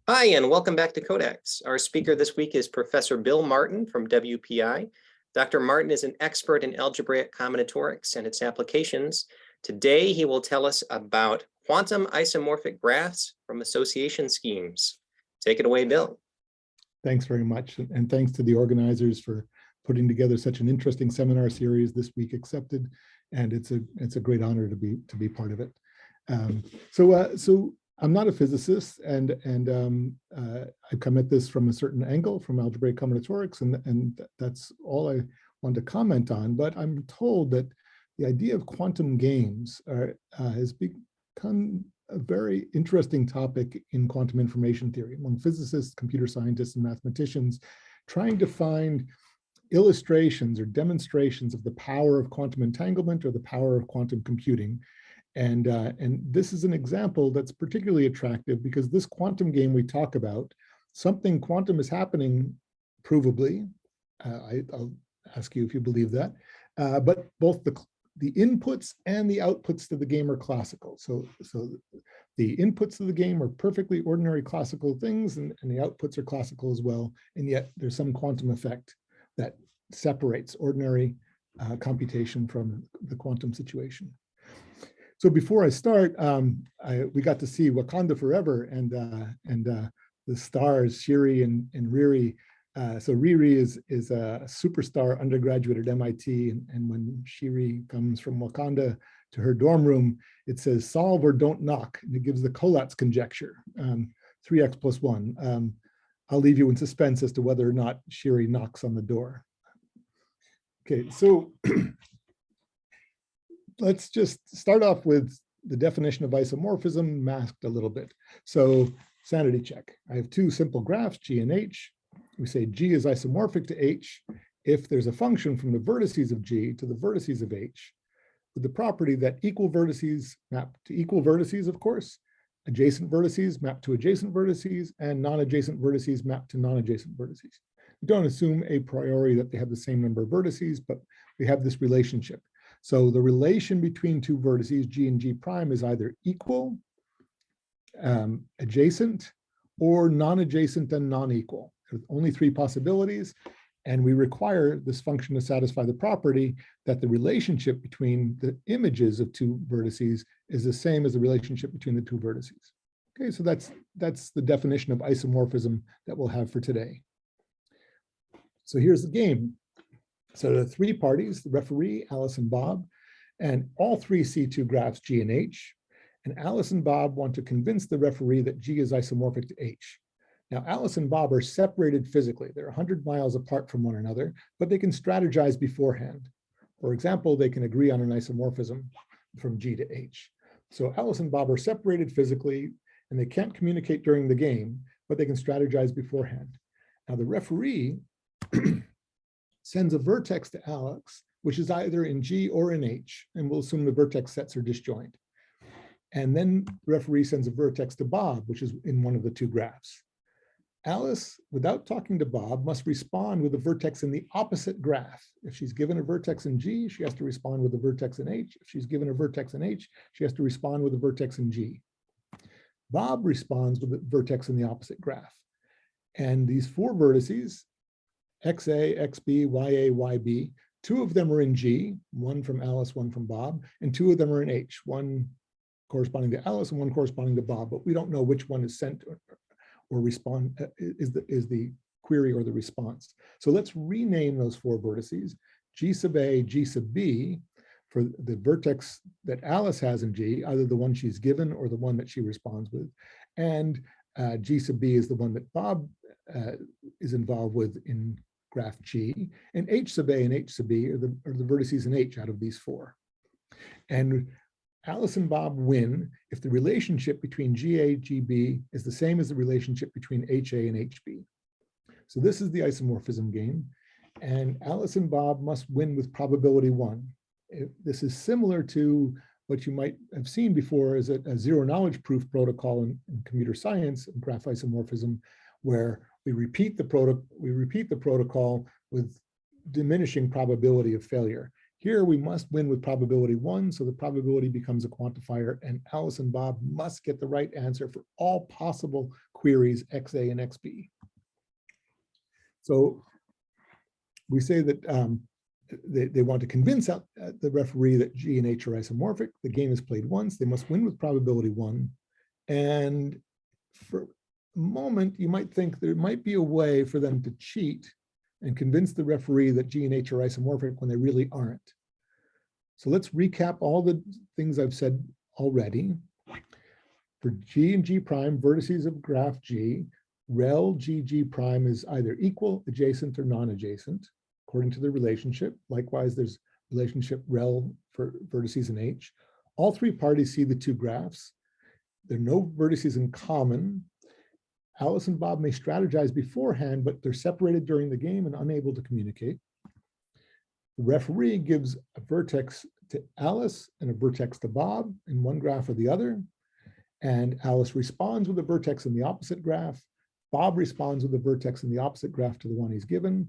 Hi, and welcome back to Codex. Our speaker this week is Professor Bill Martin from WPI. Dr. Martin is an expert in algebraic combinatorics and its applications. Today, he will tell us about quantum isomorphic graphs from association schemes. Take it away, Bill. Thanks very much, and thanks to the organizers for putting together such an interesting seminar series this week accepted, and it's a great honor to be part of it. So I'm not a physicist, and I come at this from a certain angle, from algebraic combinatorics, and that's all I want to comment on. But I'm told that the idea of quantum games has become a very interesting topic in quantum information theory among physicists, computer scientists, and mathematicians, trying to find illustrations or demonstrations of the power of quantum entanglement or the power of quantum computing. And this is an example that's particularly attractive because this quantum game we talk about, something quantum is happening provably. I'll ask you if you believe that, but both the inputs and the outputs to the game are classical. So the inputs to the game are perfectly ordinary classical things, and the outputs are classical as well. And yet there's some quantum effect that separates ordinary computation from the quantum situation. So before I start, we got to see Wakanda Forever and the stars Shiri and Riri. So Riri is a superstar undergraduate at MIT, and when Shiri comes from Wakanda to her dorm room, it says solve or don't knock, and it gives the Collatz conjecture, 3x plus 1. I'll leave you in suspense as to whether or not Shiri knocks on the door. Okay, so let's just start off with the definition of isomorphism masked a little bit. So sanity check. I have two simple graphs, G and H. We say G is isomorphic to H if there's a function from the vertices of G to the vertices of H with the property that equal vertices map to equal vertices, of course, adjacent vertices map to adjacent vertices, and non-adjacent vertices map to non-adjacent vertices. We don't assume a priori that they have the same number of vertices, but we have this relationship. So the relation between two vertices, G and G prime, is either equal, adjacent, or non-adjacent and non-equal. There's only three possibilities, and we require this function to satisfy the property that the relationship between the images of two vertices is the same as the relationship between the two vertices. Okay, so that's the definition of isomorphism that we'll have for today. So here's the game. So there are three parties, the referee, Alice and Bob, and all three see two graphs, G and H. And Alice and Bob want to convince the referee that G is isomorphic to H. Now, Alice and Bob are separated physically. They're 100 miles apart from one another, but they can strategize beforehand. For example, they can agree on an isomorphism from G to H. So Alice and Bob are separated physically, and they can't communicate during the game, but they can strategize beforehand. Now, the referee sends a vertex to Alex, which is either in G or in H, and we'll assume the vertex sets are disjoint. And then the referee sends a vertex to Bob, which is in one of the two graphs. Alice, without talking to Bob, must respond with a vertex in the opposite graph. If she's given a vertex in G, she has to respond with a vertex in H. If she's given a vertex in H, she has to respond with a vertex in G. Bob responds with a vertex in the opposite graph. And these four vertices, XA, XB, YA, YB, two of them are in G, one from Alice, one from Bob, and two of them are in H, one corresponding to Alice and one corresponding to Bob, but we don't know which one is sent or respond is the query or the response. So let's rename those four vertices, G sub A, G sub B, for the vertex that Alice has in G, either the one she's given or the one that she responds with, and G sub B is the one that Bob is involved with in graph G, and H sub A and H sub B are the vertices in H out of these four. And Alice and Bob win if the relationship between GA, GB is the same as the relationship between HA and HB. So this is the isomorphism game, and Alice and Bob must win with probability 1. This is similar to what you might have seen before as a zero knowledge proof protocol in computer science and graph isomorphism, where we repeat the protocol with diminishing probability of failure. Here we must win with probability 1, so the probability becomes a quantifier, and Alice and Bob must get the right answer for all possible queries XA and XB. So we say that they want to convince the referee that G and H are isomorphic. The game is played once. They must win with probability 1. And for a moment, you might think there might be a way for them to cheat and convince the referee that G and H are isomorphic when they really aren't. So let's recap all the things I've said already. For G and G prime, vertices of graph G, rel GG prime is either equal, adjacent, or non-adjacent, according to the relationship. Likewise, there's relationship rel for vertices in H. All three parties see the two graphs. There are no vertices in common. Alice and Bob may strategize beforehand, but they're separated during the game and unable to communicate. The referee gives a vertex to Alice and a vertex to Bob in one graph or the other. And Alice responds with a vertex in the opposite graph. Bob responds with a vertex in the opposite graph to the one he's given.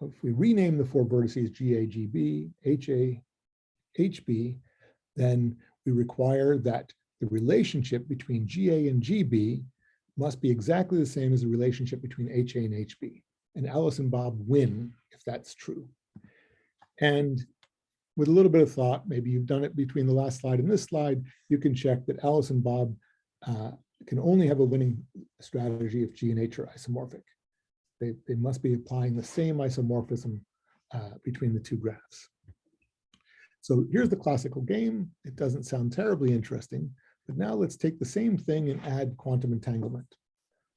If we rename the four vertices GA, GB, HA, HB, then we require that the relationship between GA and GB must be exactly the same as the relationship between HA and HB. And Alice and Bob win if that's true. And with a little bit of thought, maybe you've done it between the last slide and this slide, you can check that Alice and Bob can only have a winning strategy if G and H are isomorphic. They must be applying the same isomorphism between the two graphs. So here's the classical game. It doesn't sound terribly interesting, but now let's take the same thing and add quantum entanglement.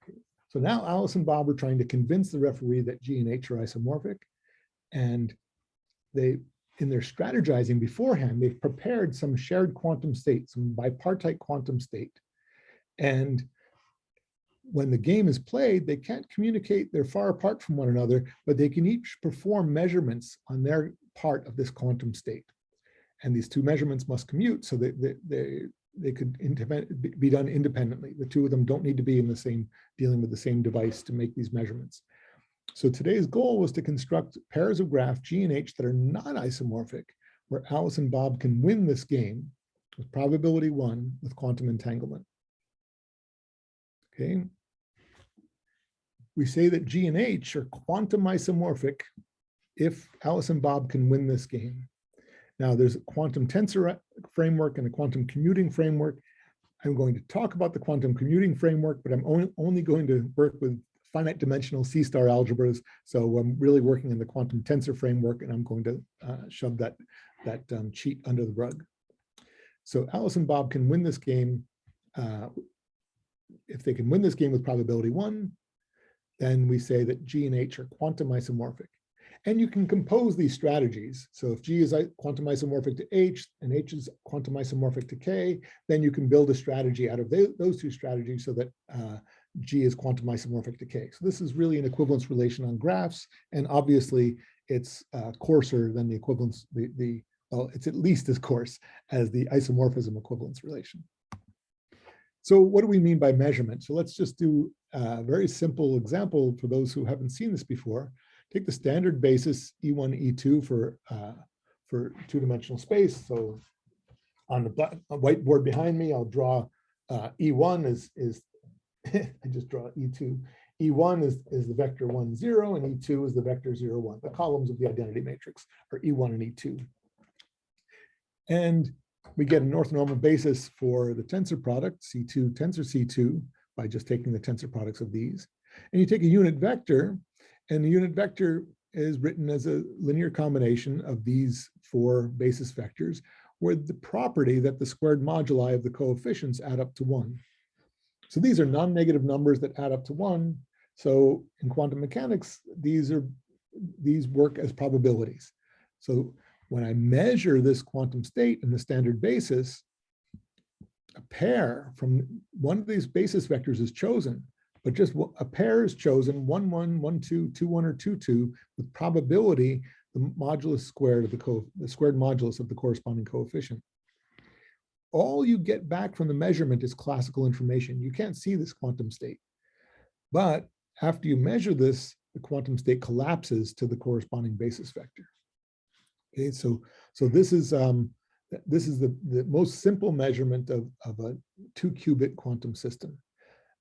Okay. So now Alice and Bob are trying to convince the referee that G and H are isomorphic, and in their strategizing beforehand, they've prepared some shared quantum state, some bipartite quantum state. And when the game is played, they can't communicate, they're far apart from one another, but they can each perform measurements on their part of this quantum state. And these two measurements must commute so that they could be done independently. The two of them don't need to be in the same, dealing with the same device to make these measurements. So today's goal was to construct pairs of graph G and H that are non-isomorphic, where Alice and Bob can win this game with probability 1 with quantum entanglement. Okay. We say that G and H are quantum isomorphic if Alice and Bob can win this game. Now there's a quantum tensor framework and a quantum commuting framework. I'm going to talk about the quantum commuting framework, but I'm only going to work with finite dimensional C-star algebras. So I'm really working in the quantum tensor framework, and I'm going to shove that cheat under the rug. So Alice and Bob can win this game. If they can win this game with probability 1, then we say that G and H are quantum isomorphic. And you can compose these strategies. So if G is quantum isomorphic to H and H is quantum isomorphic to K, then you can build a strategy out of those two strategies so that G is quantum isomorphic to K. So this is really an equivalence relation on graphs. And obviously it's coarser than the equivalence, well, it's at least as coarse as the isomorphism equivalence relation. So what do we mean by measurement? So let's just do a very simple example for those who haven't seen this before. Take the standard basis E1, E2 for two-dimensional space. So on the whiteboard behind me, I'll draw E1 is I just draw E2. E1 is the vector 1, 0, and E2 is the vector 0, 1. The columns of the identity matrix are E1 and E2. And we get an orthonormal basis for the tensor product, C2 tensor C2, by just taking the tensor products of these. And you take a unit vector, and the unit vector is written as a linear combination of these four basis vectors, with the property that the squared moduli of the coefficients add up to 1. So these are non-negative numbers that add up to 1. So in quantum mechanics, these work as probabilities. So when I measure this quantum state in the standard basis, a pair from one of these basis vectors is chosen, but just a pair is chosen, 1, 1, 1, 2, 2, 1, or 2, 2, with probability the modulus squared of the squared modulus of the corresponding coefficient. All you get back from the measurement is classical information. You can't see this quantum state. But after you measure this, the quantum state collapses to the corresponding basis vector. Okay, so this is the most simple measurement of a 2-qubit quantum system.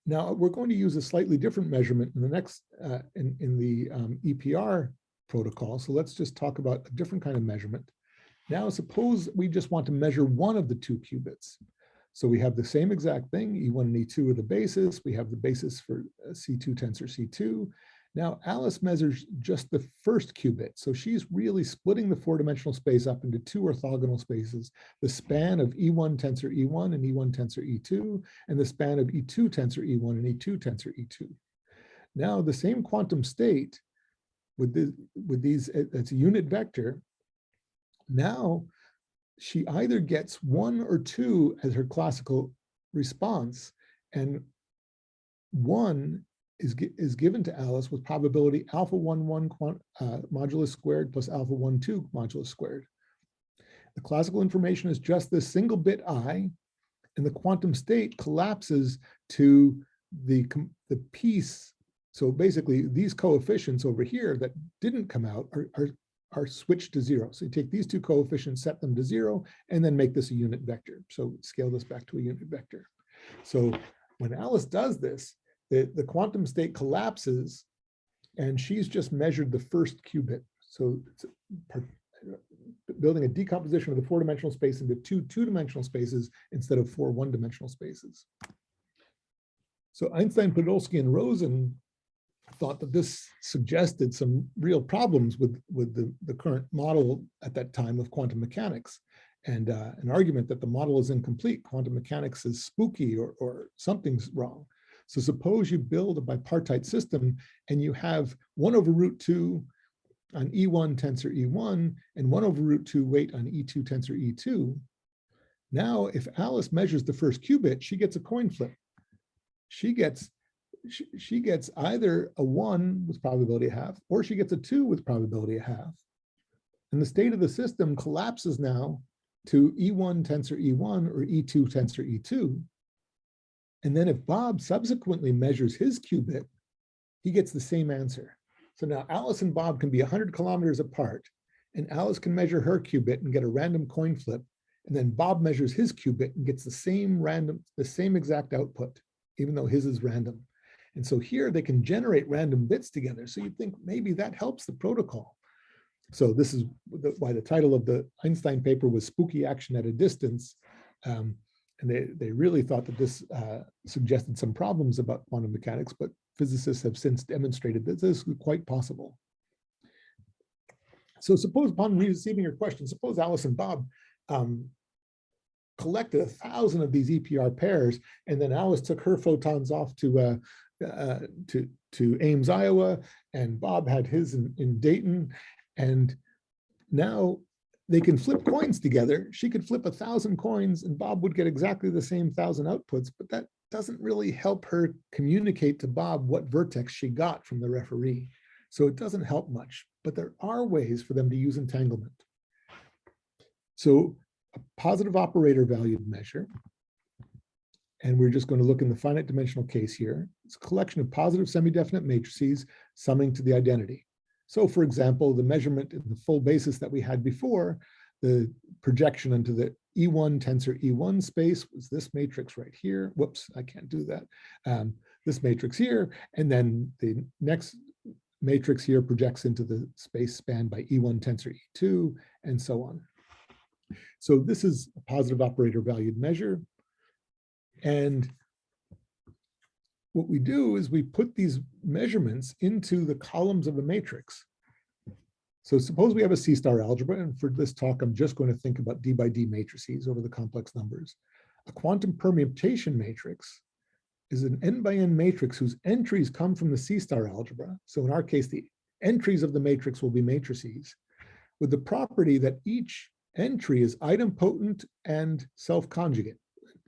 Now we're going to use a slightly different measurement in the next in the EPR protocol. So let's just talk about a different kind of measurement. Now suppose we just want to measure one of the two qubits. So we have the same exact thing, E1 and E2 are the basis. We have the basis for C2 tensor C2. Now Alice measures just the first qubit. So she's really splitting the four-dimensional space up into two orthogonal spaces, the span of E1 tensor E1 and E1 tensor E2, and the span of E2 tensor E1 and E2 tensor E2. Now the same quantum state with these, it's a unit vector. Now she either gets 1 or 2 as her classical response, and 1 is given to Alice with probability alpha 1 1 modulus squared plus alpha 1 2 modulus squared. The classical information is just this single bit I, and the quantum state collapses to the piece. So basically, these coefficients over here that didn't come out are switched to 0. So you take these two coefficients, set them to 0, and then make this a unit vector. So scale this back to a unit vector. So when Alice does this, the quantum state collapses, and she's just measured the first qubit. So it's building a decomposition of the four-dimensional space into two two-dimensional spaces instead of four one-dimensional spaces. So Einstein, Podolsky, and Rosen thought that this suggested some real problems with the current model at that time of quantum mechanics, and an argument that the model is incomplete. Quantum mechanics is spooky, or something's wrong. So suppose you build a bipartite system and you have 1 over root 2 on E1 tensor E1 and 1 over root 2 weight on E2 tensor E2. Now, if Alice measures the first qubit, she gets a coin flip. She gets either a 1 with probability of half, or she gets a 2 with probability of half. And the state of the system collapses now to E1 tensor E1 or E2 tensor E2. And then if Bob subsequently measures his qubit, he gets the same answer. So now Alice and Bob can be 100 kilometers apart, and Alice can measure her qubit and get a random coin flip. And then Bob measures his qubit and gets the same exact output, even though his is random. And so here they can generate random bits together. So you'd think maybe that helps the protocol. So this is why the title of the Einstein paper was Spooky Action at a Distance. And they really thought that this suggested some problems about quantum mechanics, but physicists have since demonstrated that this is quite possible. So suppose, upon receiving your question, suppose Alice and Bob collected 1,000 of these EPR pairs, and then Alice took her photons off to Ames, Iowa, and Bob had his in Dayton, and now they can flip coins together. She could flip 1,000 coins and Bob would get exactly the same 1,000 outputs, but that doesn't really help her communicate to Bob what vertex she got from the referee. So it doesn't help much, but there are ways for them to use entanglement. So a positive operator valued measure, and we're just going to look in the finite dimensional case here. It's a collection of positive semi-definite matrices summing to the identity. So for example, the measurement in the full basis that we had before, the projection into the E1 tensor E1 space was this matrix right here. Whoops, I can't do that. This matrix here, and then the next matrix here projects into the space spanned by E1 tensor E2, and so on. So this is a positive operator valued measure. And what we do is we put these measurements into the columns of a matrix. So suppose we have a C-star algebra, and for this talk, I'm just going to think about D by D matrices over the complex numbers. A quantum permutation matrix is an n by n matrix whose entries come from the C-star algebra. So in our case, the entries of the matrix will be matrices, with the property that each entry is idempotent and self-conjugate.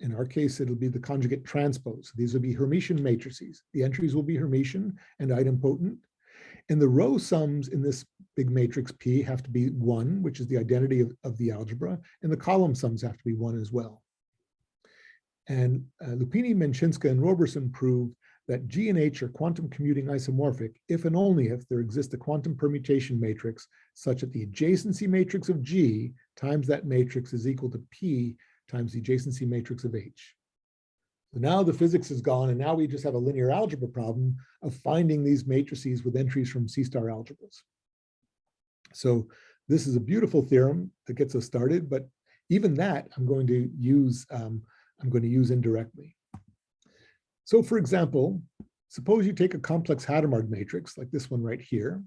In our case, it'll be the conjugate transpose. These will be Hermitian matrices. The entries will be Hermitian and idempotent. And the row sums in this big matrix P have to be 1, which is the identity of the algebra, and the column sums have to be 1 as well. And Lupini, Menchinska, and Roberson proved that G and H are quantum commuting isomorphic if and only if there exists a quantum permutation matrix such that the adjacency matrix of G times that matrix is equal to P times the adjacency matrix of H. Now the physics is gone, and now we just have a linear algebra problem of finding these matrices with entries from C-star algebras. So this is a beautiful theorem that gets us started, but even that I'm going to use indirectly. So for example, suppose you take a complex Hadamard matrix like this one right here,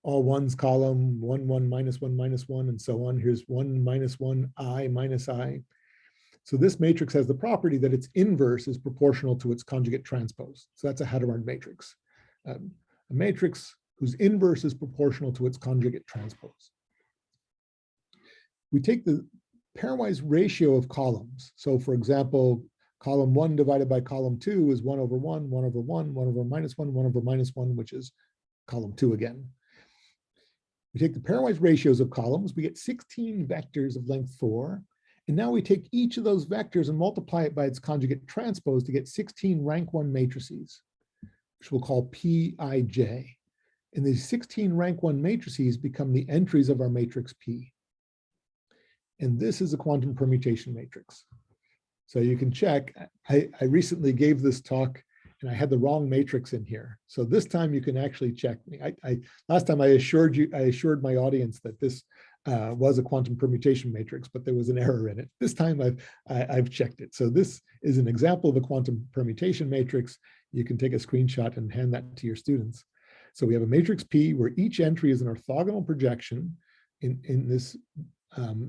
all ones column, 1, 1, minus 1, minus 1, and so on. Here's 1, minus 1, I, minus I. So this matrix has the property that its inverse is proportional to its conjugate transpose. So that's a Hadamard matrix. A matrix whose inverse is proportional to its conjugate transpose. We take the pairwise ratio of columns. So for example, column 1 divided by column 2 is 1 over 1, 1 over 1, 1 over minus 1, 1 over minus 1, which is column 2 again. We take the pairwise ratios of columns, we get 16 vectors of length 4, and now we take each of those vectors and multiply it by its conjugate transpose to get 16 rank 1 matrices, which we'll call Pij. And these 16 rank 1 matrices become the entries of our matrix P. And this is a quantum permutation matrix. So you can check, I recently gave this talk and I had the wrong matrix in here. So this time you can actually check me. Last time I assured my audience that this was a quantum permutation matrix, but there was an error in it. This time I've checked it. So this is an example of a quantum permutation matrix. You can take a screenshot and hand that to your students. So we have a matrix P where each entry is an orthogonal projection in this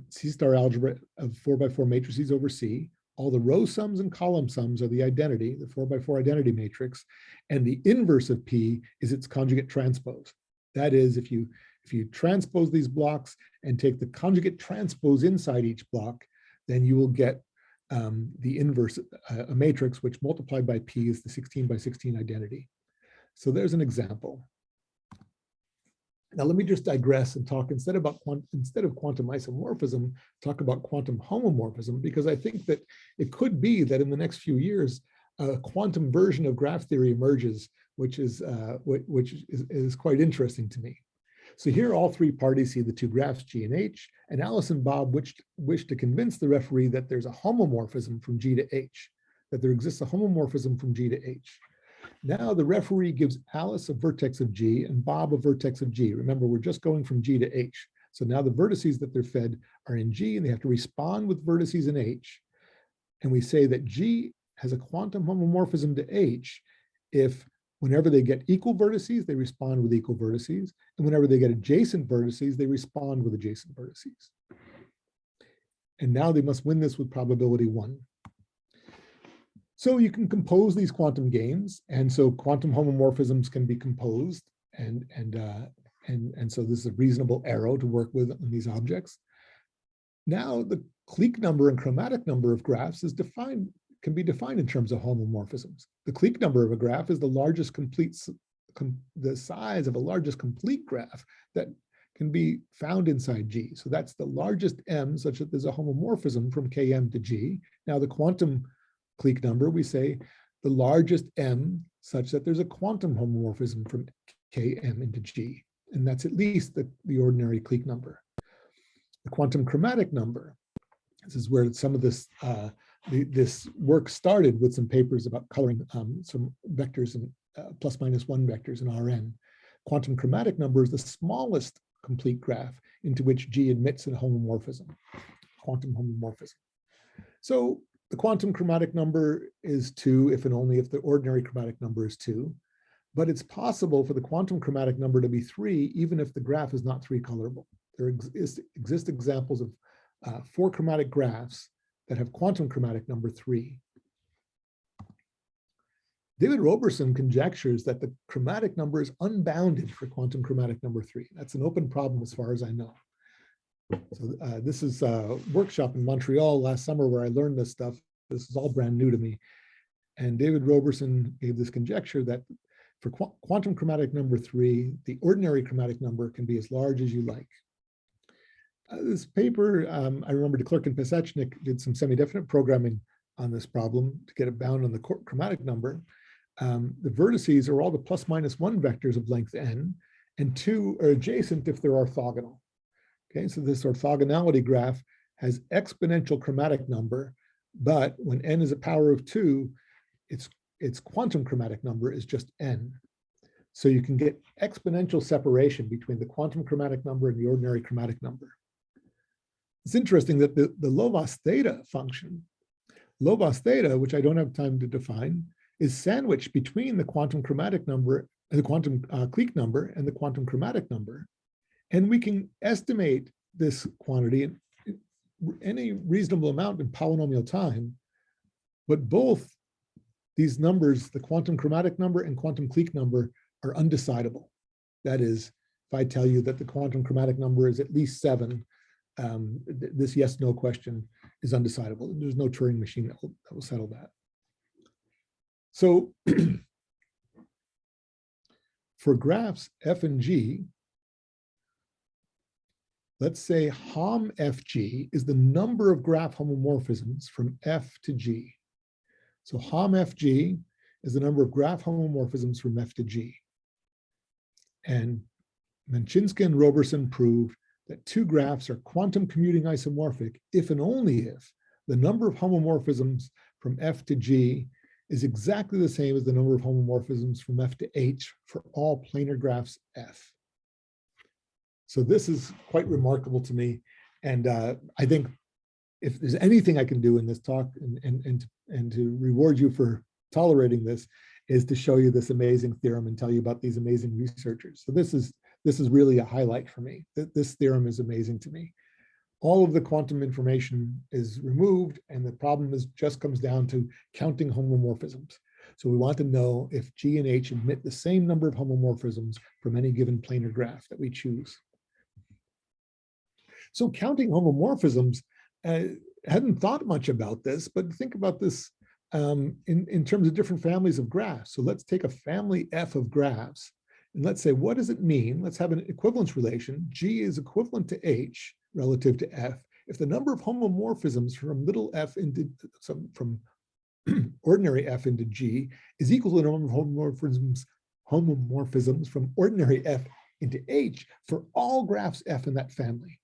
C-star algebra of 4 by 4 matrices over C. All the row sums and column sums are the identity, the 4 by 4 identity matrix, and the inverse of P is its conjugate transpose. That is, if you transpose these blocks and take the conjugate transpose inside each block, then you will get the inverse, a matrix which multiplied by P is the 16 by 16 identity. So there's an example. Now let me just digress and talk instead of quantum isomorphism, talk about quantum homomorphism, because I think that it could be that in the next few years, a quantum version of graph theory emerges, which is quite interesting to me. So here all three parties see the two graphs G and H, and Alice and Bob wish to convince the referee that there's a homomorphism from G to H, that there exists a homomorphism from G to H. Now the referee gives Alice a vertex of G and Bob a vertex of G. Remember, we're just going from G to H. So now the vertices that they're fed are in G and they have to respond with vertices in H. And we say that G has a quantum homomorphism to H if whenever they get equal vertices, they respond with equal vertices. And whenever they get adjacent vertices, they respond with adjacent vertices. And now they must win this with probability 1. So you can compose these quantum games, and so quantum homomorphisms can be composed, and so this is a reasonable arrow to work with on these objects. Now the clique number and chromatic number of graphs can be defined in terms of homomorphisms. The clique number of a graph is the largest the size of a largest complete graph that can be found inside G. So that's the largest M, such that there's a homomorphism from Km to G. Now the quantum clique number, we say the largest M such that there's a quantum homomorphism from Km into G, and that's at least the ordinary clique number. The quantum chromatic number, this is where some of this this work started with some papers about coloring some vectors and plus minus 1 vectors in Rn. Quantum chromatic number is the smallest complete graph into which G admits a homomorphism, quantum homomorphism. So the quantum chromatic number is 2 if and only if the ordinary chromatic number is 2. But it's possible for the quantum chromatic number to be 3 even if the graph is not 3 colorable. There exist examples of 4 chromatic graphs that have quantum chromatic number 3. David Roberson conjectures that the chromatic number is unbounded for quantum chromatic number 3. That's an open problem as far as I know. So this is a workshop in Montreal last summer where I learned this stuff. This is all brand new to me. And David Roberson gave this conjecture that for quantum chromatic number 3, the ordinary chromatic number can be as large as you like. This paper, I remember de Klerk and Pesachnik did some semi-definite programming on this problem to get it bound on the chromatic number. The vertices are all the plus minus 1 vectors of length n, and 2 are adjacent if they're orthogonal. Okay, so this orthogonality graph has exponential chromatic number But when n is a power of 2, its quantum chromatic number is just n. So you can get exponential separation between the quantum chromatic number and the ordinary chromatic number. It's interesting that the Lovász theta function, Lovász theta, which I don't have time to define, is sandwiched between the quantum chromatic number, the quantum clique number, and the quantum chromatic number. And we can estimate this quantity in any reasonable amount in polynomial time, but both these numbers, the quantum chromatic number and quantum clique number, are undecidable. That is, if I tell you that the quantum chromatic number is at least 7, this yes/no question is undecidable. There's no Turing machine that will settle that. So for graphs f and g, let's say Hom fg is the number of graph homomorphisms from f to g. So Hom fg is the number of graph homomorphisms from f to g. And Manchinsky and Roberson proved that 2 graphs are quantum commuting isomorphic if and only if the number of homomorphisms from f to g is exactly the same as the number of homomorphisms from f to h for all planar graphs f. So this is quite remarkable to me. And I think if there's anything I can do in this talk and to reward you for tolerating this, is to show you this amazing theorem and tell you about these amazing researchers. So this is really a highlight for me. This theorem is amazing to me. All of the quantum information is removed, and the problem just comes down to counting homomorphisms. So we want to know if G and H admit the same number of homomorphisms from any given planar graph that we choose. So counting homomorphisms, hadn't thought much about this, but think about this in terms of different families of graphs. So let's take a family F of graphs, and let's say, what does it mean? Let's have an equivalence relation. G is equivalent to H relative to F if the number of homomorphisms from little f into from ordinary f into G is equal to the number of homomorphisms from ordinary f into H for all graphs f in that family.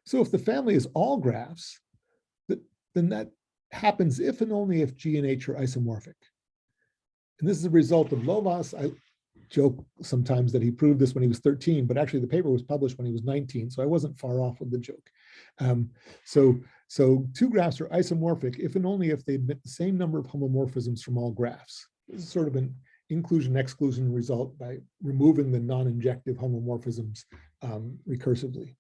So if the family is all graphs, then that happens if and only if G and H are isomorphic. And this is a result of Lovász. I joke sometimes that he proved this when he was 13, but actually the paper was published when he was 19, so I wasn't far off with the joke. So 2 graphs are isomorphic if and only if they admit the same number of homomorphisms from all graphs. This is sort of an inclusion-exclusion result by removing the non-injective homomorphisms recursively.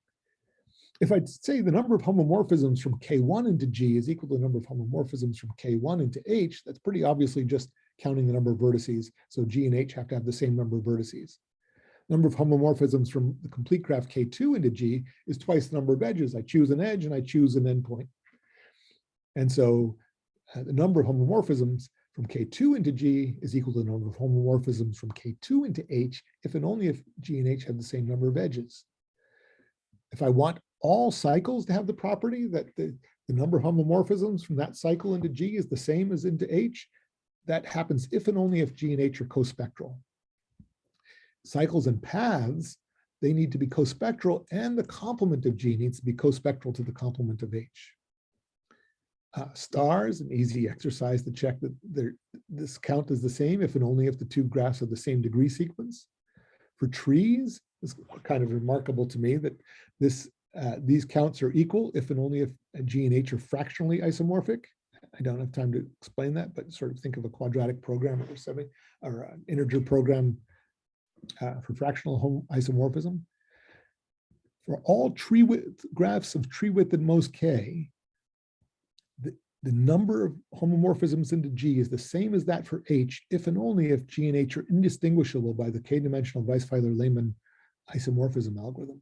If I say the number of homomorphisms from K1 into G is equal to the number of homomorphisms from K1 into H, that's pretty obviously just counting the number of vertices. So G and H have to have the same number of vertices. Number of homomorphisms from the complete graph K2 into G is twice the number of edges. I choose an edge and I choose an endpoint. And so the number of homomorphisms from K2 into G is equal to the number of homomorphisms from K2 into H if and only if G and H have the same number of edges. If I want all cycles to have the property that the number of homomorphisms from that cycle into G is the same as into H, that happens if and only if G and H are cospectral. Cycles and paths, they need to be cospectral, and the complement of G needs to be cospectral to the complement of H. Stars, an easy exercise to check that this count is the same if and only if the 2 graphs are the same degree sequence. For trees, it's kind of remarkable to me that these counts are equal if and only if G and H are fractionally isomorphic. I don't have time to explain that, but sort of think of a quadratic program or an integer program for fractional isomorphism. For all tree width graphs of tree width at most k, the number of homomorphisms into G is the same as that for H if and only if G and H are indistinguishable by the k-dimensional Weisfeiler-Lehmann isomorphism algorithm.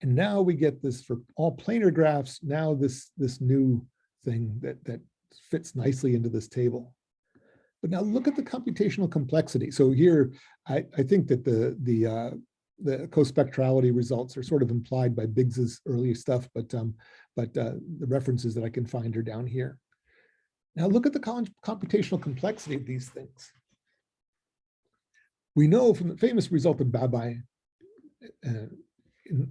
And now we get this for all planar graphs, now this new thing that fits nicely into this table. But now look at the computational complexity. So here, I think that the cospectrality results are sort of implied by Biggs's early stuff, but the references that I can find are down here. Now look at the computational complexity of these things. We know from the famous result of Babai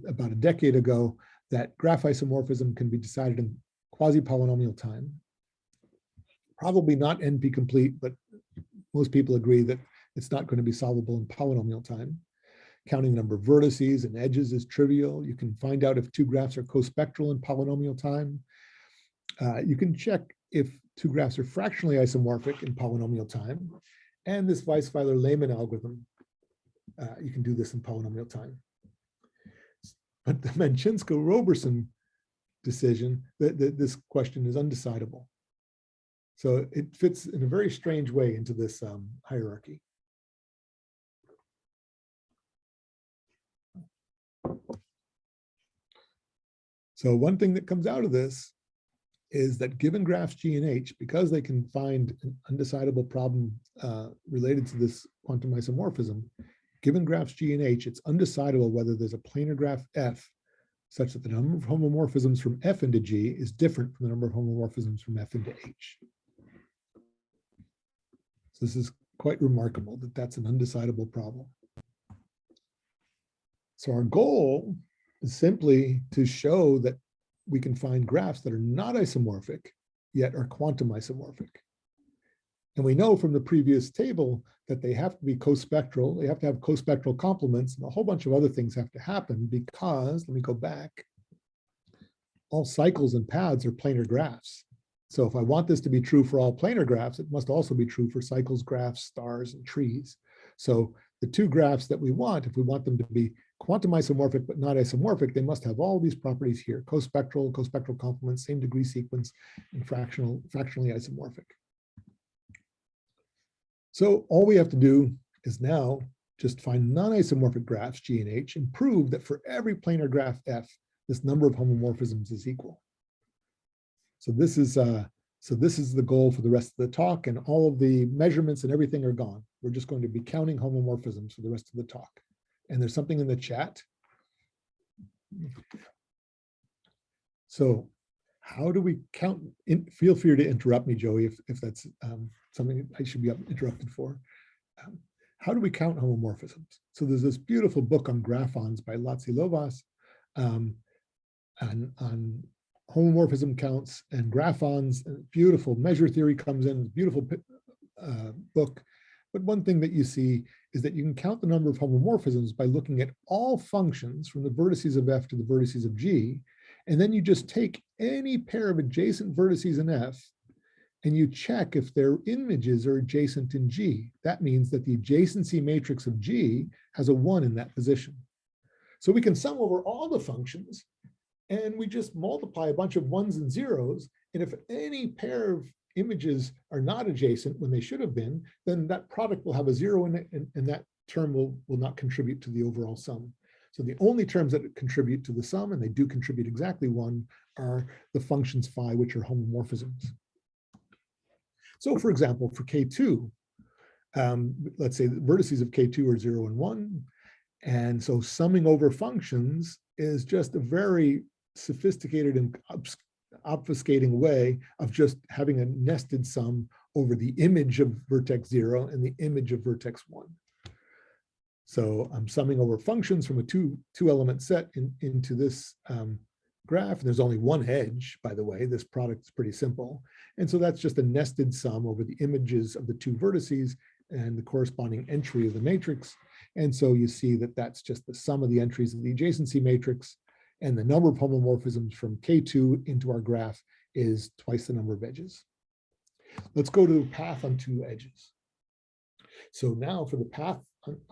about a decade ago that graph isomorphism can be decided in quasi-polynomial time. Probably not NP complete, but most people agree that it's not going to be solvable in polynomial time. Counting the number of vertices and edges is trivial. You can find out if two graphs are cospectral in polynomial time. You can check if two graphs are fractionally isomorphic in polynomial time. And this Weisweiler-Lehmann algorithm, you can do this in polynomial time. But the Manchinsko-Roberson decision, this question is undecidable. So it fits in a very strange way into this hierarchy. So one thing that comes out of this is that given graphs G and H, because they can find an undecidable problem related to this quantum isomorphism, given graphs G and H, it's undecidable whether there's a planar graph F such that the number of homomorphisms from F into G is different from the number of homomorphisms from F into H. So this is quite remarkable that that's an undecidable problem. So our goal is simply to show that we can find graphs that are not isomorphic, yet are quantum isomorphic. And we know from the previous table that they have to be cospectral, they have to have cospectral complements, and a whole bunch of other things have to happen because, let me go back, all cycles and paths are planar graphs. So if I want this to be true for all planar graphs, it must also be true for cycles, graphs, stars, and trees. So the two graphs that we want, if we want them to be quantum isomorphic but not isomorphic, they must have all these properties here: cospectral, cospectral complements, same degree sequence, and fractionally isomorphic. So all we have to do is now just find non-isomorphic graphs G and H and prove that for every planar graph F, this number of homomorphisms is equal. So this is the goal for the rest of the talk, and all of the measurements and everything are gone. We're just going to be counting homomorphisms for the rest of the talk. And there's something in the chat. So how do we count? Feel free to interrupt me, Joey, if that's something I should be interrupted for. How do we count homomorphisms? So there's this beautiful book on graphons by Latsi Lovas on homomorphism counts and graphons. Beautiful measure theory comes in, beautiful book. But one thing that you see is that you can count the number of homomorphisms by looking at all functions from the vertices of F to the vertices of G. And then you just take any pair of adjacent vertices in F and you check if their images are adjacent in G. That means that the adjacency matrix of G has a 1 in that position. So we can sum over all the functions and we just multiply a bunch of 1s and 0s. And if any pair of images are not adjacent when they should have been, then that product will have a 0 in it, and that term will not contribute to the overall sum. So the only terms that contribute to the sum, and they do contribute exactly 1, are the functions phi, which are homomorphisms. So for example, for K2, let's say the vertices of K2 are 0 and 1. And so summing over functions is just a very sophisticated and obfuscating way of just having a nested sum over the image of vertex 0 and the image of vertex 1. So I'm summing over functions from a two element set into this graph. And there's only one edge, by the way. This product is pretty simple. And so that's just a nested sum over the images of the two vertices and the corresponding entry of the matrix. And so you see that that's just the sum of the entries of the adjacency matrix, and the number of homomorphisms from K2 into our graph is twice the number of edges. Let's go to the path on 2 edges. So now for the path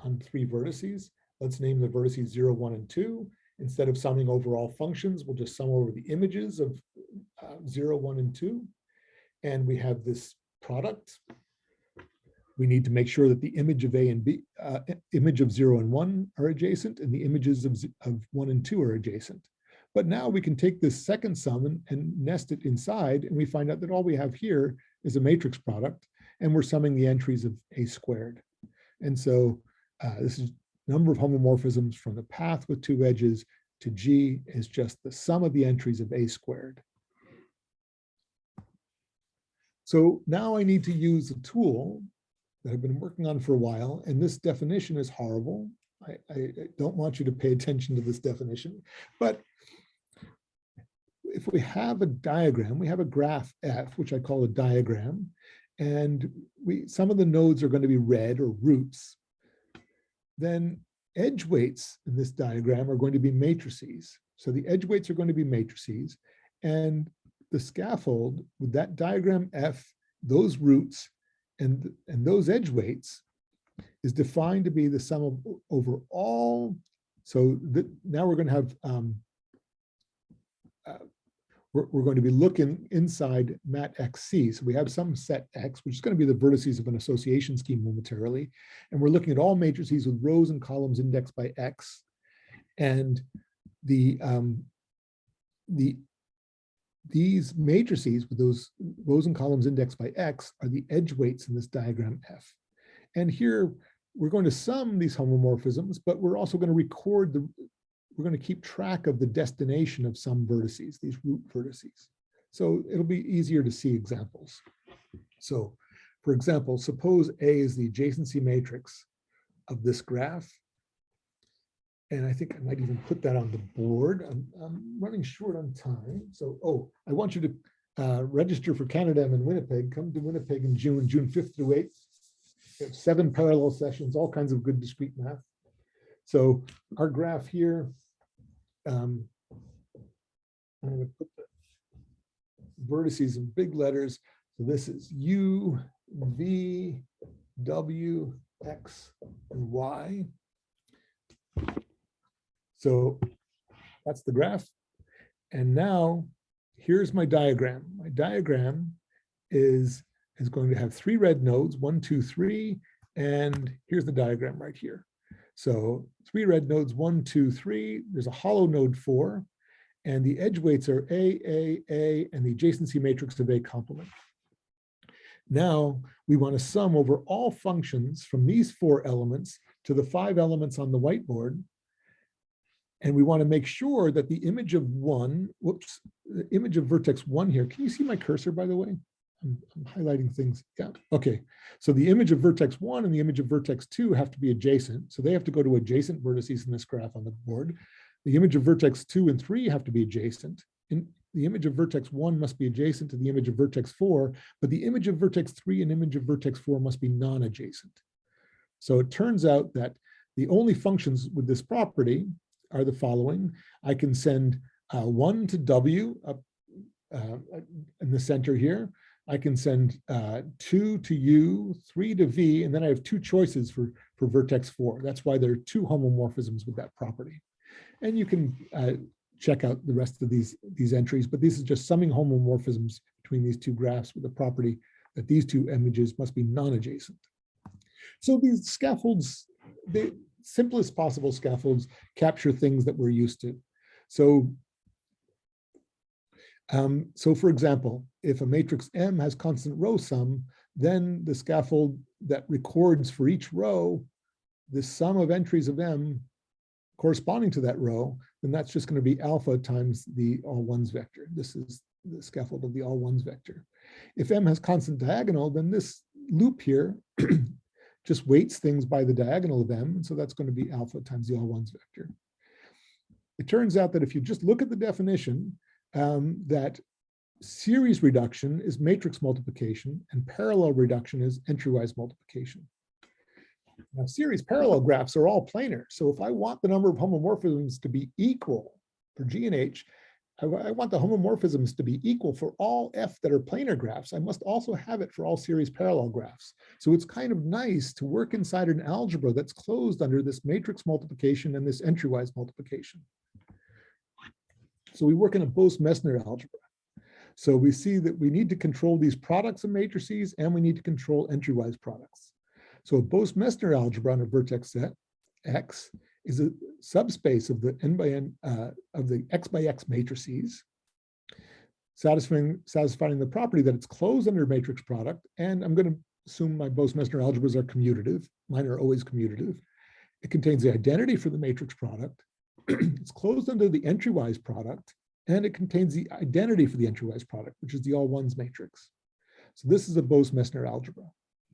on 3 vertices, let's name the vertices 0, 1, and 2. Instead of summing over all functions, we'll just sum over the images of 0, 1, and 2. And we have this product. We need to make sure that the image of A and B, image of 0 and 1 are adjacent, and the images of 1 and 2 are adjacent. But now we can take this second sum and nest it inside, and we find out that all we have here is a matrix product, and we're summing the entries of A squared. And so this is number of homomorphisms from the path with 2 edges to G is just the sum of the entries of A squared. So now I need to use a tool that I've been working on for a while, and this definition is horrible. I don't want you to pay attention to this definition, but if we have a diagram, we have a graph F, which I call a diagram, and some of the nodes are going to be red or roots, then edge weights in this diagram are going to be matrices. So the edge weights are going to be matrices, and the scaffold with that diagram F, those roots, and those edge weights is defined to be the sum of over all. So now we're going to have we're going to be looking inside mat XC. So we have some set X, which is going to be the vertices of an association scheme momentarily. And we're looking at all matrices with rows and columns indexed by X. And these matrices with those rows and columns indexed by X are the edge weights in this diagram F. And here we're going to sum these homomorphisms, but we're also going to record we're going to keep track of the destination of some vertices, these root vertices. So it'll be easier to see examples. So for example, suppose A is the adjacency matrix of this graph. And I think I might even put that on the board. I'm running short on time. So, I want you to register for Canada in Winnipeg. Come to Winnipeg in June 5th through 8th. We have 7 parallel sessions, all kinds of good discrete math. So our graph here, I'm going to put the vertices in big letters. So this is U, V, W, X, and Y. So that's the graph. And now here's my diagram. My diagram is going to have 3 red nodes, 1, 2, 3, and here's the diagram right here. So 3 red nodes, 1, 2, 3, there's a hollow node 4, and the edge weights are A, and the adjacency matrix of A complement. Now we want to sum over all functions from these 4 elements to the 5 elements on the whiteboard. And we want to make sure that the image of the image of vertex 1 here, can you see my cursor, by the way? I'm highlighting things. Yeah, okay. So the image of vertex 1 and the image of vertex 2 have to be adjacent. So they have to go to adjacent vertices in this graph on the board. The image of vertex 2 and 3 have to be adjacent. And the image of vertex 1 must be adjacent to the image of vertex 4, but the image of vertex 3 and image of vertex 4 must be non-adjacent. So it turns out that the only functions with this property are the following. I can send 1 to W up in the center here. I can send 2 to U, 3 to V, and then I have 2 choices for vertex 4. That's why there are 2 homomorphisms with that property. And you can check out the rest of these entries, but this is just summing homomorphisms between these 2 graphs with the property that these 2 images must be non-adjacent. So these scaffolds, the simplest possible scaffolds, capture things that we're used to. So for example, if a matrix M has constant row sum, then the scaffold that records for each row the sum of entries of M corresponding to that row, then that's just going to be alpha times the all ones vector. This is the scaffold of the all ones vector. If M has constant diagonal, then this loop here just weights things by the diagonal of M, and so that's going to be alpha times the all ones vector. It turns out that if you just look at the definition, that series reduction is matrix multiplication and parallel reduction is entry-wise multiplication. Now, series parallel graphs are all planar. So if I want the number of homomorphisms to be equal for G and H, I want the homomorphisms to be equal for all F that are planar graphs. I must also have it for all series parallel graphs. So it's kind of nice to work inside an algebra that's closed under this matrix multiplication and this entry-wise multiplication. So we work in a Bose-Messner algebra. So we see that we need to control these products of matrices and we need to control entry-wise products. So a Bose-Messner algebra on a vertex set X is a subspace of the n by n of the x by x matrices, satisfying the property that it's closed under a matrix product. And I'm going to assume my Bose-Messner algebras are commutative. Mine are always commutative. It contains the identity for the matrix product. It's closed under the entry-wise product, and it contains the identity for the entry-wise product, which is the all ones matrix. So this is a Bose-Messner algebra,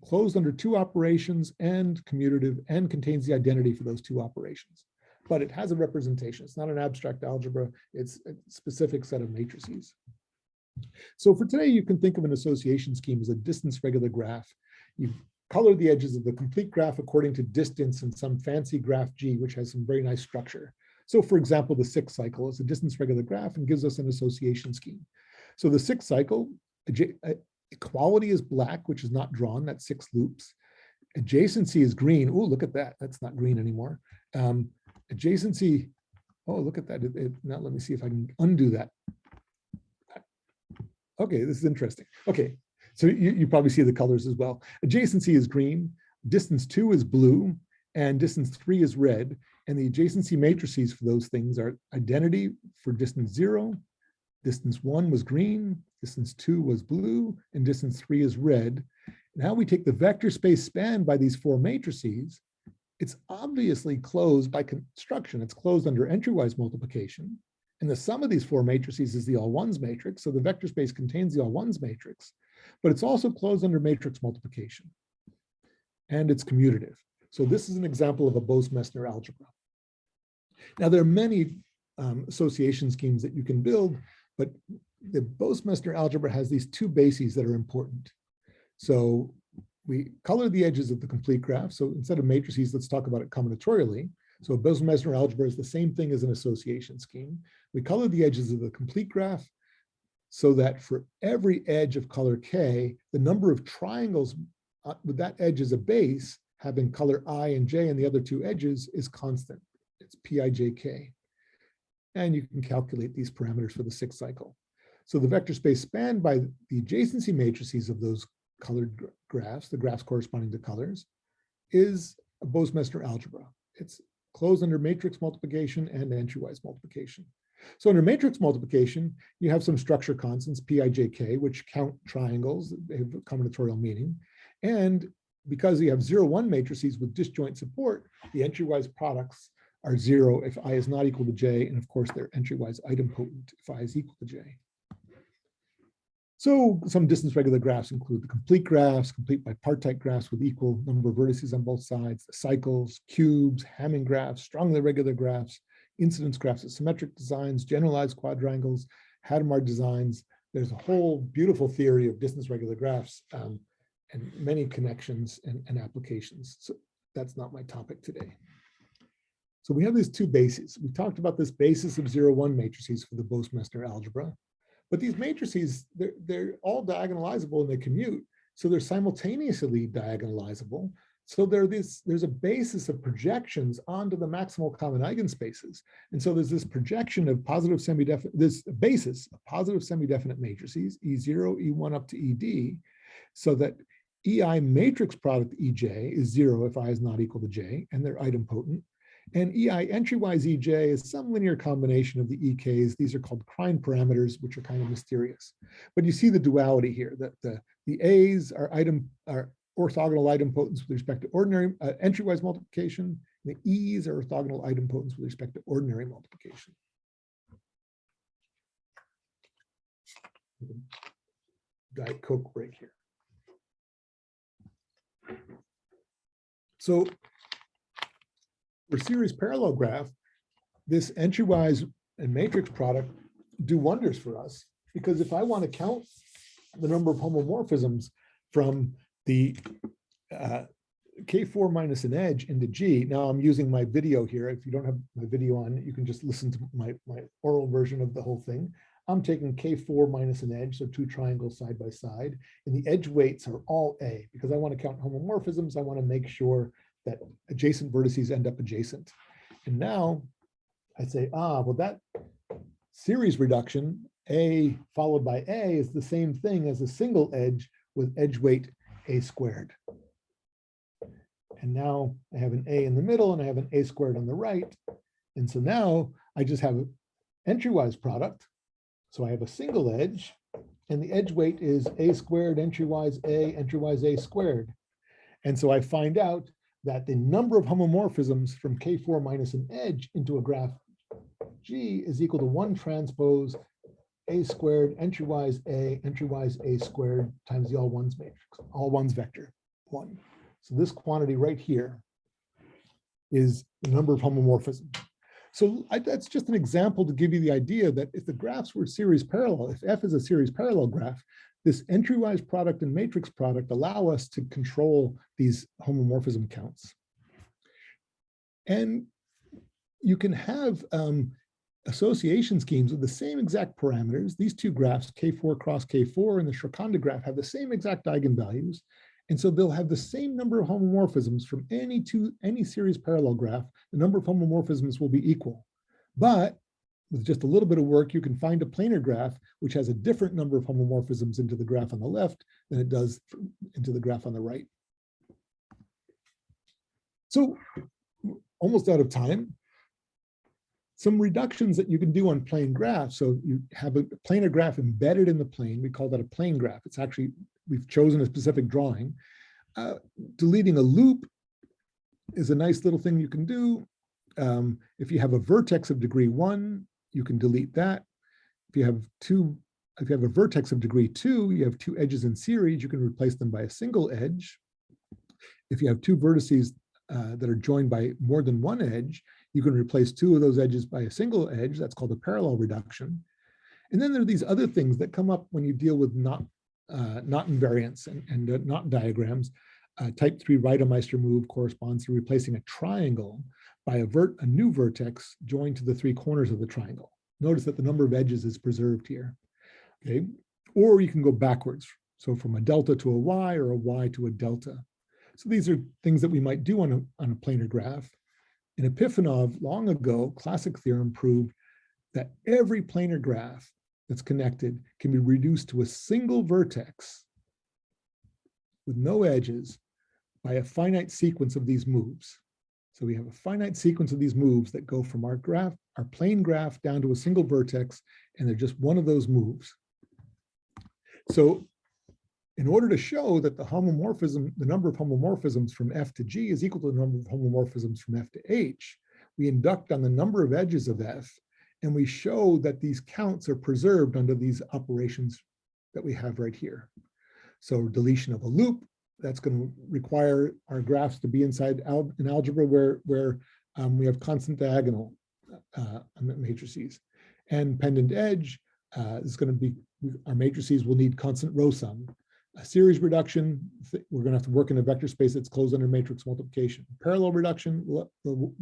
closed under 2 operations and commutative, and contains the identity for those 2 operations. but it has a representation. It's not an abstract algebra. It's a specific set of matrices. So for today, you can think of an association scheme as a distance regular graph. You color the edges of the complete graph according to distance in some fancy graph G, which has some very nice structure. So for example, the 6 cycle is a distance regular graph and gives us an association scheme. So the 6 cycle, equality is black, which is not drawn, that's 6 loops. Adjacency is green. Oh, look at that. That's not green anymore. Adjacency, oh, look at that. Now let me see if I can undo that. Okay, this is interesting. Okay, so you probably see the colors as well. Adjacency is green, distance 2 is blue, and distance 3 is red. And the adjacency matrices for those things are identity for distance 0, distance 1 was green, distance 2 was blue, and distance 3 is red. Now we take the vector space spanned by these 4 matrices. It's obviously closed by construction. It's closed under entry-wise multiplication. And the sum of these 4 matrices is the all ones matrix. So the vector space contains the all ones matrix, but it's also closed under matrix multiplication. And it's commutative. So this is an example of a Bose-Messner algebra. Now there are many association schemes that you can build, but the Bose-Messner algebra has these 2 bases that are important. So we color the edges of the complete graph. So instead of matrices, let's talk about it combinatorially. So a Bose-Messner algebra is the same thing as an association scheme. We color the edges of the complete graph so that for every edge of color K, the number of triangles with that edge as a base, having color I and J and the other 2 edges, is constant. It's Pijk. And you can calculate these parameters for the 6 cycle. So the vector space spanned by the adjacency matrices of those colored graphs, the graphs corresponding to colors, is a Bose-Messner algebra. It's closed under matrix multiplication and entry-wise multiplication. So under matrix multiplication, you have some structure constants, Pijk, which count triangles, they have a combinatorial meaning. And because you have 0, 1 matrices with disjoint support, the entry-wise products are 0 if I is not equal to J, and of course they're entry-wise idempotent if I is equal to J. So some distance regular graphs include the complete graphs, complete bipartite graphs with equal number of vertices on both sides, the cycles, cubes, Hamming graphs, strongly regular graphs, incidence graphs of symmetric designs, generalized quadrangles, Hadamard designs. There's a whole beautiful theory of distance regular graphs and many connections and applications. So that's not my topic today. So we have these 2 bases. We talked about this basis of 0, 1 matrices for the Bose-Messner algebra. But these matrices, they're all diagonalizable and they commute. So they're simultaneously diagonalizable. So there's a basis of projections onto the maximal common eigenspaces. And so there's this projection of positive semi-definite, this basis of positive semi-definite matrices, E0, E1 up to ED, so that EI matrix product EJ is 0 if I is not equal to J, and they're idempotent. And EI entry-wise EJ is some linear combination of the EKs. These are called Krein parameters, which are kind of mysterious. But you see the duality here, that the A's are orthogonal idempotents with respect to ordinary entry-wise multiplication. The E's are orthogonal idempotents with respect to ordinary multiplication. Diet Coke break here. So for series parallel graph, this entry-wise and matrix product do wonders for us, because if I want to count the number of homomorphisms from the K4 minus an edge into G, now I'm using my video here. If you don't have my video on, you can just listen to my oral version of the whole thing. I'm taking K4 minus an edge, so 2 triangles side by side, and the edge weights are all A, because I want to count homomorphisms. I want to make sure that adjacent vertices end up adjacent. And now I say, well, that series reduction, A followed by A, is the same thing as a single edge with edge weight A squared. And now I have an A in the middle and I have an A squared on the right. And so now I just have an entry-wise product. So I have a single edge, and the edge weight is A squared entry-wise A squared. And so I find out that the number of homomorphisms from K4 minus an edge into a graph G is equal to 1 transpose A squared entry-wise A squared times the all ones matrix, all ones vector 1. So this quantity right here is the number of homomorphisms. So that's just an example to give you the idea that if the graphs were series parallel, if F is a series parallel graph, this entry-wise product and matrix product allow us to control these homomorphism counts. And you can have association schemes with the same exact parameters. These two graphs, K4 cross K4 and the Shrakhanda graph, have the same exact eigenvalues. And so they'll have the same number of homomorphisms from any series parallel graph. The number of homomorphisms will be equal. But with just a little bit of work, you can find a planar graph which has a different number of homomorphisms into the graph on the left than it does into the graph on the right. So almost out of time. Some reductions that you can do on plane graphs. So you have a planar graph embedded in the plane. We call that a plane graph. It's actually, we've chosen a specific drawing. Deleting a loop is a nice little thing you can do. If you have a vertex of degree 1, you can delete that. If you have a vertex of degree 2, you have two edges in series, you can replace them by a single edge. If you have two vertices that are joined by more than one edge, you can replace two of those edges by a single edge. That's called a parallel reduction. And then there are these other things that come up when you deal with knot invariants and knot diagrams. Type 3 Reidemeister move corresponds to replacing a triangle by a new vertex joined to the three corners of the triangle. Notice that the number of edges is preserved here. Okay, or you can go backwards. So from a delta to a y or a y to a delta. So these are things that we might do on a planar graph. In Epifanov, long ago, classic theorem proved that every planar graph that's connected can be reduced to a single vertex with no edges by a finite sequence of these moves. So we have a finite sequence of these moves that go from our graph, our plane graph, down to a single vertex, and they're just one of those moves. So in order to show that the number of homomorphisms from F to G is equal to the number of homomorphisms from F to H, we induct on the number of edges of F, and we show that these counts are preserved under these operations that we have right here. So deletion of a loop, that's going to require our graphs to be inside an algebra where we have constant diagonal matrices. And pendant edge is going to be, our matrices will need constant row sum. A series reduction, we're going to have to work in a vector space that's closed under matrix multiplication. Parallel reduction, we'll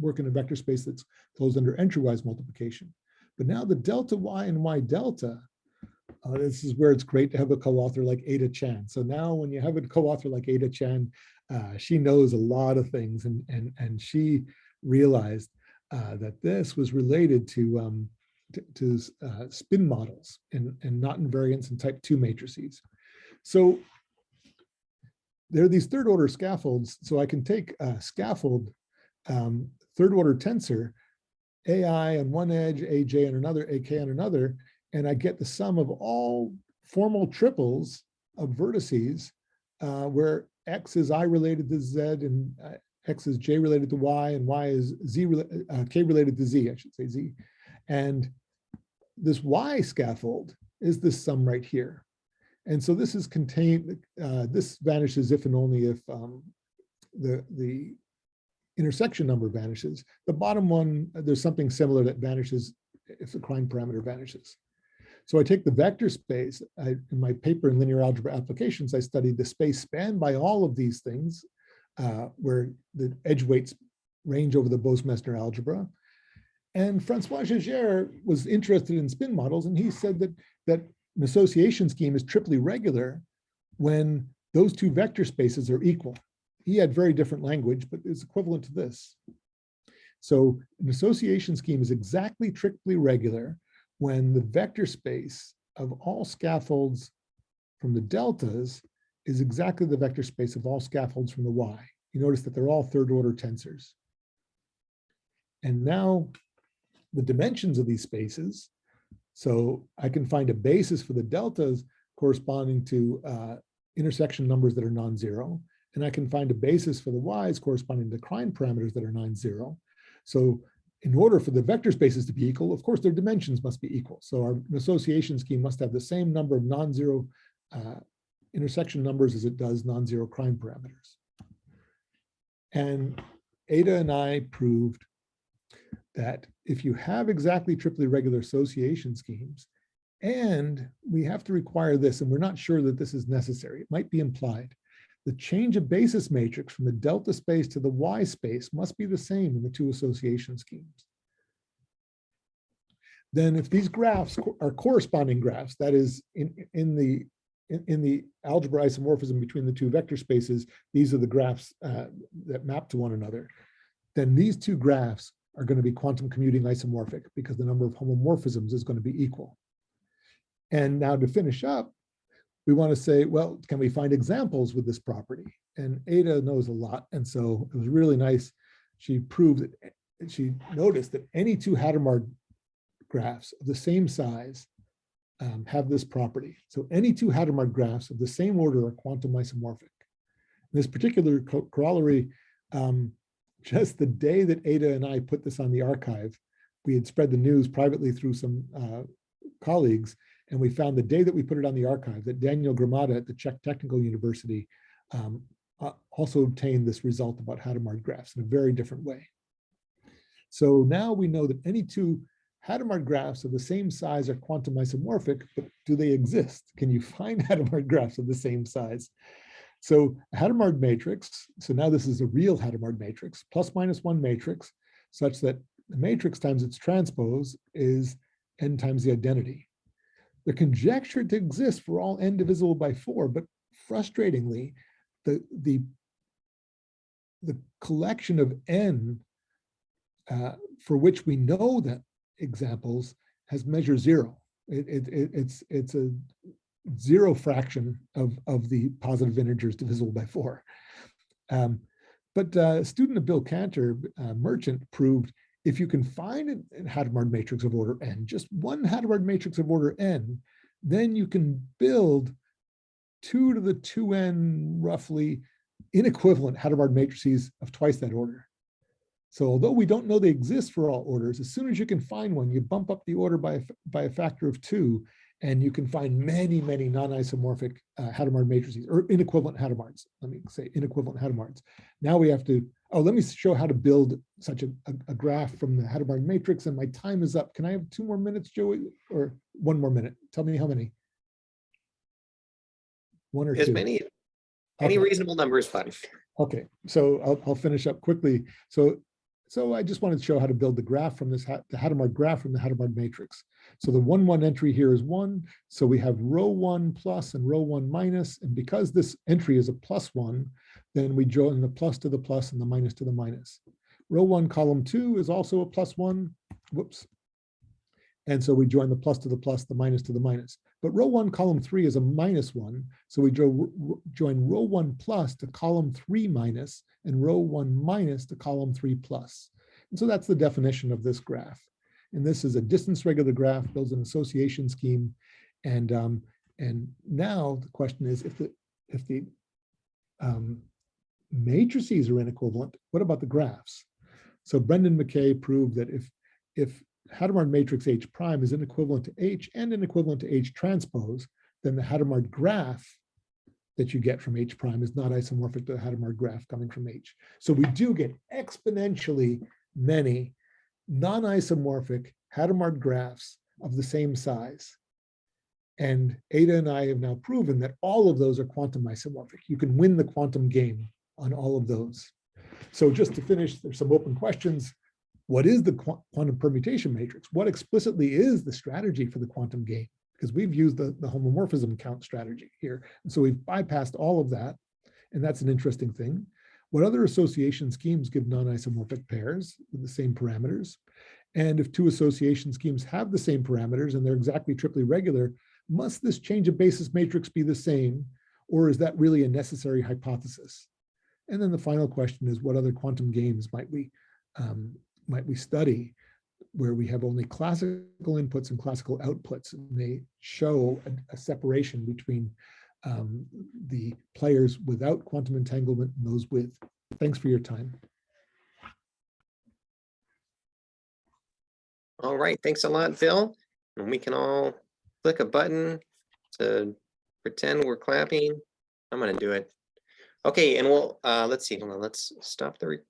work in a vector space that's closed under entry-wise multiplication. But now the delta y and y delta, this is where it's great to have a co-author like Ada Chan. So now when you have a co-author like Ada Chan, she knows a lot of things, and she realized that this was related to spin models and knot invariants and type 2 matrices. So there are these third order scaffolds. So I can take a scaffold, third order tensor, AI on one edge, AJ on another, AK on another, and I get the sum of all formal triples of vertices where X is I related to Z and X is J related to Y and Y is K related to Z, I should say Z. And this Y scaffold is this sum right here. And so this is contained, this vanishes if and only if the intersection number vanishes. The bottom one, there's something similar that vanishes if the Klein parameter vanishes. So I take the vector space. In my paper in linear algebra applications, I studied the space spanned by all of these things where the edge weights range over the Bose-Messner algebra. And Francois Jaeger was interested in spin models, and he said that an association scheme is triply regular when those two vector spaces are equal. He had very different language, but it's equivalent to this. So an association scheme is exactly triply regular when the vector space of all scaffolds from the deltas is exactly the vector space of all scaffolds from the y. You notice that they're all third order tensors. And now the dimensions of these spaces, so I can find a basis for the deltas corresponding to intersection numbers that are non-zero, and I can find a basis for the y's corresponding to Klein parameters that are non-zero. So in order for the vector spaces to be equal, of course, their dimensions must be equal. So our association scheme must have the same number of non-zero intersection numbers as it does non-zero Klein parameters. And Ada and I proved that if you have exactly triply regular association schemes, and we have to require this, and we're not sure that this is necessary, it might be implied, the change of basis matrix from the delta space to the Y space must be the same in the two association schemes. Then if these graphs are corresponding graphs, that is in the algebra isomorphism between the two vector spaces, these are the graphs that map to one another, then these two graphs are going to be quantum commuting isomorphic because the number of homomorphisms is going to be equal. And now to finish up, we want to say, well, can we find examples with this property? And Ada knows a lot. And so it was really nice. She proved that, she noticed that any two Hadamard graphs of the same size have this property. So any two Hadamard graphs of the same order are quantum isomorphic. In this particular corollary, just the day that Ada and I put this on the archive, we had spread the news privately through some colleagues, and we found the day that we put it on the archive that Daniel Gramada at the Czech Technical University also obtained this result about Hadamard graphs in a very different way. So now we know that any two Hadamard graphs of the same size are quantum isomorphic, but do they exist? Can you find Hadamard graphs of the same size? So a Hadamard matrix, so now this is a real Hadamard matrix, plus minus one matrix, such that the matrix times its transpose is n times the identity. They're conjectured to exist for all n divisible by 4, but frustratingly, the collection of n for which we know that examples has measure 0. It's a 0 fraction of the positive integers divisible by 4. But a student of Bill Cantor, Merchant, proved if you can find a Hadamard matrix of order n, just one Hadamard matrix of order n, then you can build 2 to the 2n roughly inequivalent Hadamard matrices of twice that order. So although we don't know they exist for all orders, as soon as you can find one, you bump up the order by a factor of 2, and you can find many, many non-isomorphic Hadamard matrices, or inequivalent Hadamards. Let me say inequivalent Hadamards. Now we have to, let me show how to build such a graph from the Hadamard matrix, and my time is up. Can I have 2 more minutes, Joey, or 1 more minute? Tell me how many. 1 or 2? As many, any reasonable number is fine. Okay, so I'll finish up quickly. So I just wanted to show how to build the graph from this, the Hadamard graph from the Hadamard matrix. So the 1, 1 entry here is 1. So we have row 1 plus and row 1 minus. And because this entry is a +1, then we join the plus to the plus and the minus to the minus. Row 1 column 2 is also a +1. Whoops. And so we join the plus to the plus, the minus to the minus. But row 1 column 3 is a -1. So we join row 1 plus to column 3 minus and row 1 minus to column 3 plus. And so that's the definition of this graph. And this is a distance regular graph, builds an association scheme. And now the question is, if the matrices are inequivalent, what about the graphs? So Brendan McKay proved that if Hadamard matrix H prime is inequivalent to H and inequivalent to H transpose, then the Hadamard graph that you get from H prime is not isomorphic to the Hadamard graph coming from H. So we do get exponentially many non-isomorphic Hadamard graphs of the same size. And Ada and I have now proven that all of those are quantum isomorphic. You can win the quantum game on all of those. So just to finish, there's some open questions. What is the quantum permutation matrix? What explicitly is the strategy for the quantum game? Because we've used the homomorphism count strategy here. And so we've bypassed all of that. And that's an interesting thing. What other association schemes give non-isomorphic pairs with the same parameters? And if two association schemes have the same parameters and they're exactly triply regular, must this change of basis matrix be the same? Or is that really a necessary hypothesis? And then the final question is, what other quantum games might we study where we have only classical inputs and classical outputs, and they show a separation between the players without quantum entanglement and those with. Thanks for your time. All right, thanks a lot, Bill. And we can all click a button to pretend we're clapping. I'm gonna do it. Okay, and we'll, let's see, hold on, let's stop the recording.